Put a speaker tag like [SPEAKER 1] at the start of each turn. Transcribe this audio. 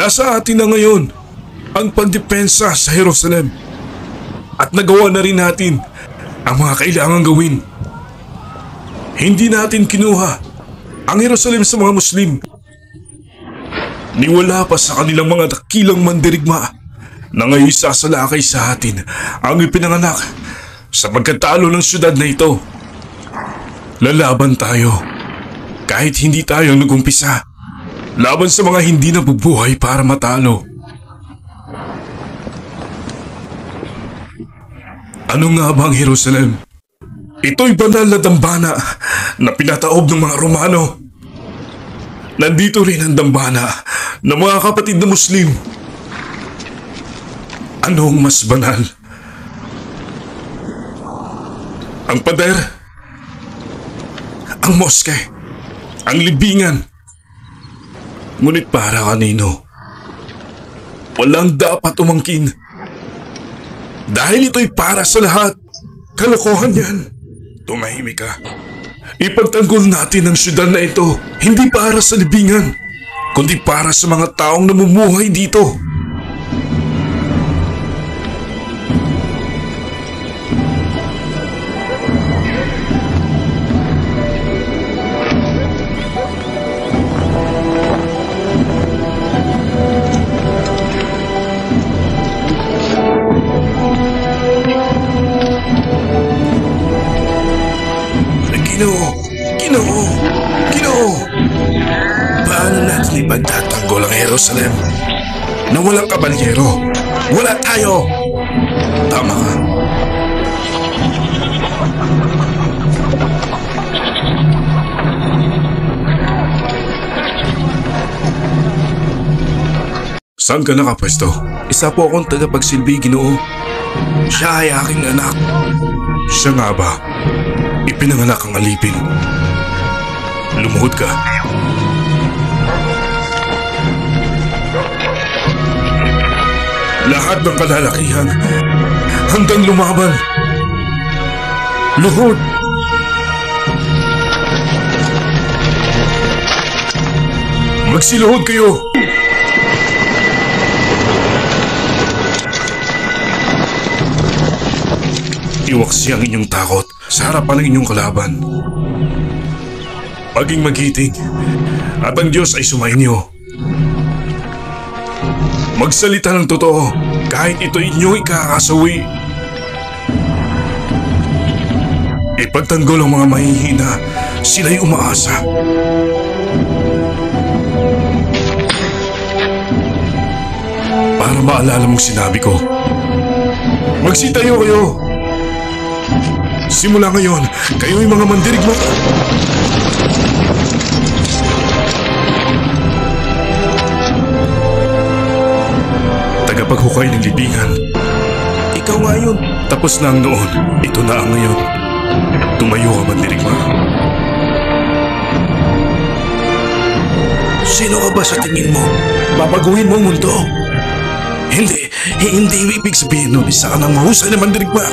[SPEAKER 1] Nasa atin na ngayon ang pagdepensa sa Jerusalem at nagawa na rin natin ang mga kailangang gawin. Hindi natin kinuha ang Jerusalem sa mga Muslim. Niwala pa sa kanilang mga dakilang mandirigma na ngayon sasalakay sa atin ang ipinanganak sa pagkatalo ng syudad na ito. Lalaban tayo kahit hindi tayo nag-umpisa. Laban sa mga hindi nabubuhay para matalo. Ano nga ba ang Jerusalem? Ito'y banal na dambana na pinataob ng mga Romano. Nandito rin ang dambana ng mga kapatid na Muslim. Anong mas banal? Ang pader? Ang moske? Ang libingan? Ngunit para kanino? Walang dapat umangkin. Dahil ito'y para sa lahat. Kalokohan yan. Tumahimik ka. Ipagtanggol natin ang syudad na ito, hindi para sa libingan, kundi para sa mga taong namumuhay dito. Ginoo! Paano natin ipagtatanggol ang Jerusalem na walang kabalyero? Wala tayo! Tama ka. Saan ka nakapwesto? Isa po akong tagapagsilbi, Ginoo. Siya ay aking anak. Siya nga ba? Ipinanganak ang alipin. Lumuhod ka. Lahat ng kalalakihan hanggang lumaban. Luhod! Magsiluhod kayo! Iwaksi ang inyong takot sa harapan ng inyong kalaban. Maging magiting at ang Diyos ay sumainyo. Magsalita ng totoo kahit ito inyong ikakasawi. Ipagtanggol ang mga mahihina, sila'y umaasa. Para maalala mong sinabi ko, magsitayo kayo! Simula ngayon, kayo'y mga mandirigma. Tagapaghukay ng libingan. Ikaw nga yun. Tapos na ang noon. Ito na ang ngayon. Tumayo ka, mandirigma. Sino ka ba sa tingin mo? Babaguhin mo ang mundo? Hindi ibig sabihin nun isa ka ng mahusay na mandirigma.